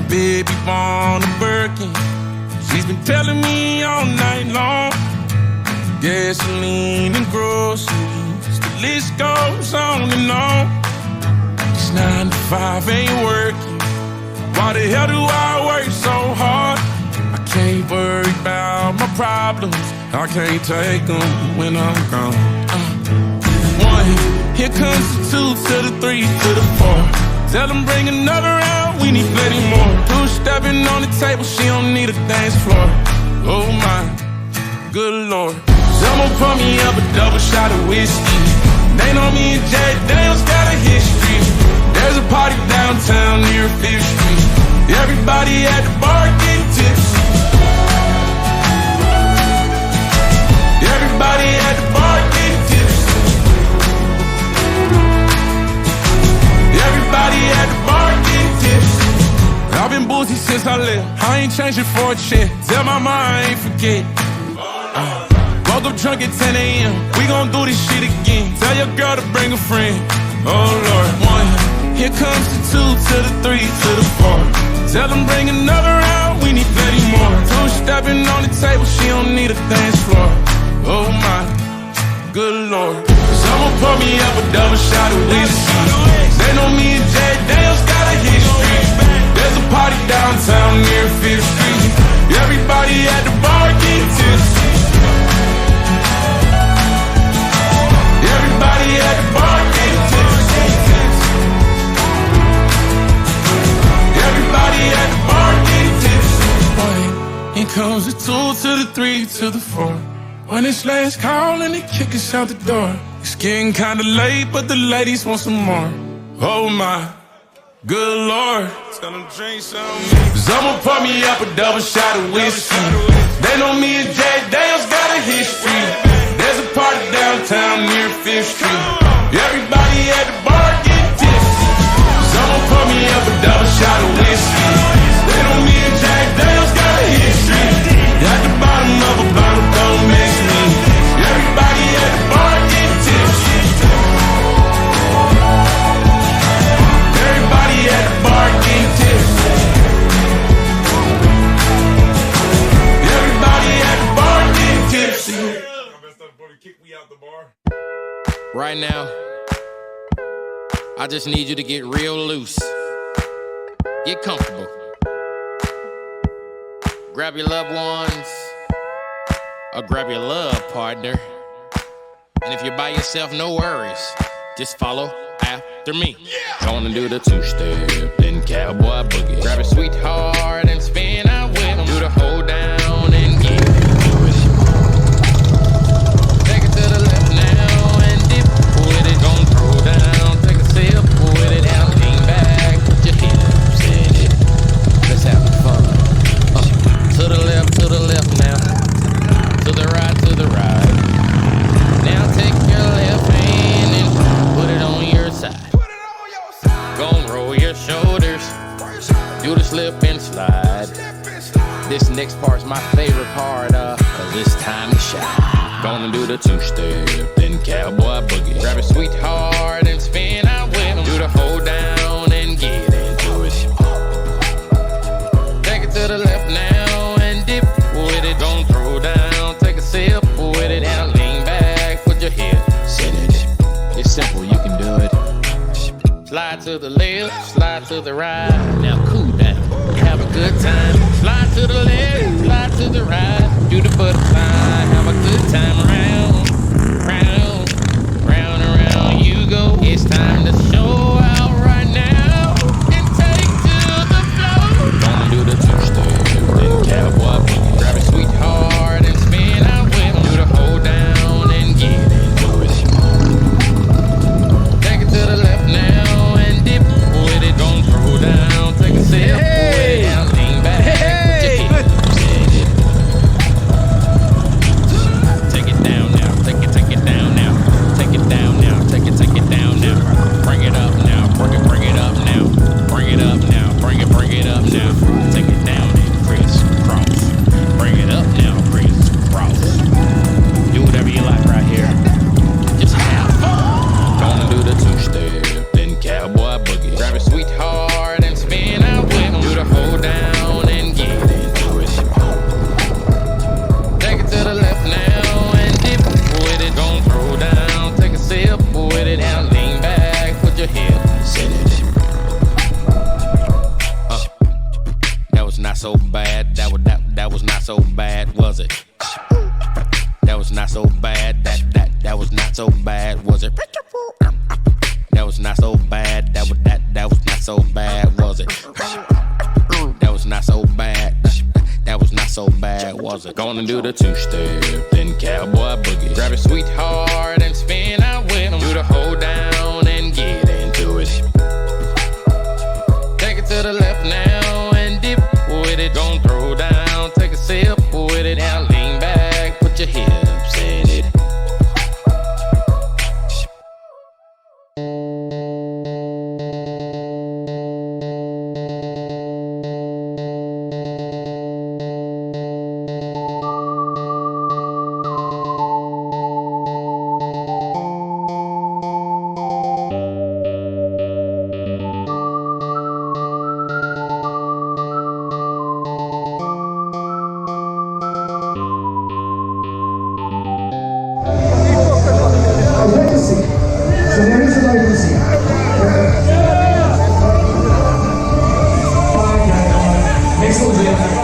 baby born a Birkin. She's been telling me all night long. Gasoline and groceries, the list goes on and on. This 9 to 5 ain't working. Why the hell do I work so hard? I can't worry about my problems. I can't take them when I'm gone. 1, here comes the 2 to the 3 to the 4. Tell them bring another round, we need plenty more. 2 stepping on the table, she don't need a dance floor. Oh my, good Lord. Someone pour me up a double shot of whiskey. They know me and Jack Daniels got a history. There's a party downtown near 5th Street. Everybody at the bar getting tipsy. Everybody at the bar getting tipsy. Everybody at the bar getting tipsy. I've been boozy since I left. I ain't changing for a check. Tell my mom I ain't forget. Woke up drunk at 10 a.m. We gon' do this shit again. Tell your girl to bring a friend. Oh Lord. 1, here comes the 2 to the 3 to the 4. Tell them bring another round, we need plenty more. 2 stepping on the table, she don't need a dance floor. Oh my, good Lord. Someone pour me up a double shot of whiskey. They know me and Jack Daniels got a history. There's a party downtown near 5th Street. Everybody at the bar getting tipsy. Everybody at the bar getting tipsy. Everybody at the bar getting tipsy. Here comes the 2 to the 3 to the 4. When it's last call and they kick us out the door. It's getting kinda late, but the ladies want some more. Oh my, good Lord. Tell them drink some. Someone pour me up a double shot of whiskey. They know me and Jack Daniels got a history. There's a party downtown near 5th Street. Everybody at the bar getting tipsy. Someone pour me up a double shot of whiskey. They know me and Jack Daniels got a history. At the bottom of a bottle, don't mix me. Everybody at the bar getting tipsy. Everybody at the bar getting tipsy. Everybody at the bar getting tipsy. Right now, I just need you to get real loose. Get comfortable. Grab your loved ones, or grab your love partner. And if you're by yourself, no worries. Just follow after me. Gonna do the 2-step, then cowboy boogie. Grab a sweetheart and spin out with them. Do the hold down and get into it. Take it to the left now and dip with it. Gonna throw down, take a sip with it. And lean back, put your hips in it. Let's have fun. To the left now. To the right. Now take your left hand and put it on your side. Gon' roll your shoulders. Do the slip and slide. This next part's my favorite part, cause it's time to shine. Gonna do the 2-step, then cowboy boogie. Grab a sweetheart and spin out with them. Do the hold down and get into it. Take it to the left now and dip with it. Don't throw down, take a sip with it. And lean back, put your hips in it. It's simple, you can do it. Slide to the left, slide to the right. Now cool down, have a good time. Slide to the left, slide to the right. Do the butterfly, have a good time. Round and round you go. It's time to show out right now and take to the floor. Gonna do the 2-step, then cowboy boogie. Grab a sweetheart and spin out with them. Do the hold down and get into it. Take it to the left now and dip with it. Gonna throw down, take a sip with it. Now lean back, put your hips in it. Take it down now, take it down now. Take it down now, take it down now. was not so bad. That was not so bad, was it? That was not so bad. That was not so bad, was it? Gonna do the two-step, then cowboy boogie. Grab a sweetheart and spin out with him. Do the hold down and get into it. Take it to the left now and dip with it. Gon' throw down, take a sip with it. Now lean back, put your hips in it. So there is a latency. Next one's in.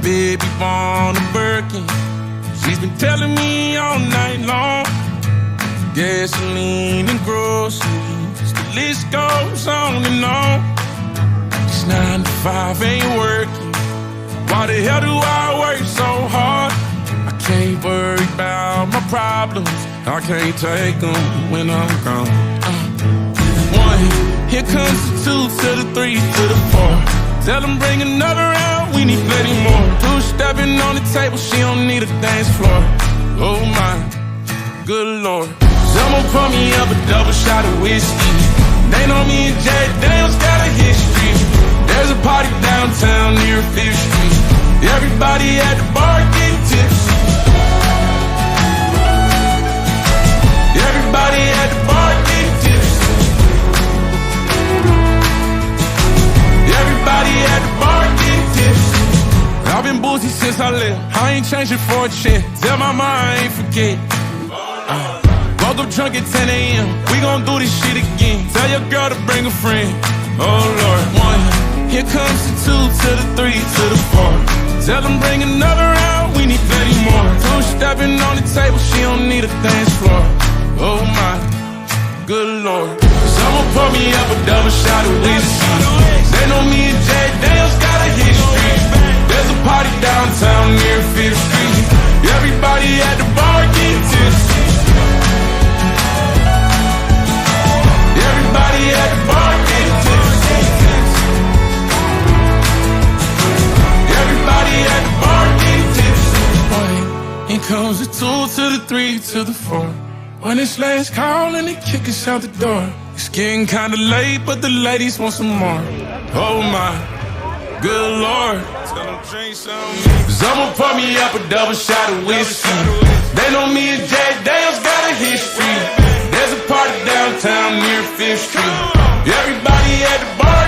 Baby born a Birkin. She's been telling me all night long. Gasoline and groceries, the list goes on and on. This 9 to 5 ain't working. Why the hell do I work so hard? I can't worry about my problems. I can't take them when I'm gone. 1, here comes the 2 to the 3 to the 4. Tell them bring another round, we need plenty more. 2 stepping on the table, she don't need a dance floor. Oh my, good lord. Someone pour me up a double shot of whiskey. They know me and Jay Daniels got a history. There's a party downtown near 5th Street. Everybody at the bar getting tipsy. change it for a check. Tell mama I ain't forget. Woke up drunk at 10 a.m. We gon' do this shit again. Tell your girl to bring a friend. Oh Lord, 1. Here comes the 2 to the 3 to the 4. Tell them bring another round. We need plenty more. 2 stepping on the table. She don't need a dance floor. Oh my, good Lord. Someone pour me up a double shot of whiskey. They know me and Jack Daniels got a history. There's a party downtown near 5th Street. Everybody at the bar getting tipsy. Everybody at the bar getting tipsy. Everybody at the bar getting tipsy. Here comes the 2 to the 3 to the 4. When it's last call and they kick us out the door. It's getting kinda late, but the ladies want some more. Oh my, good Lord. Tell them drink some. Someone pour me up a double shot of whiskey. They know me and Jack Daniels got a history. There's a party downtown near 5th Street. Everybody at the bar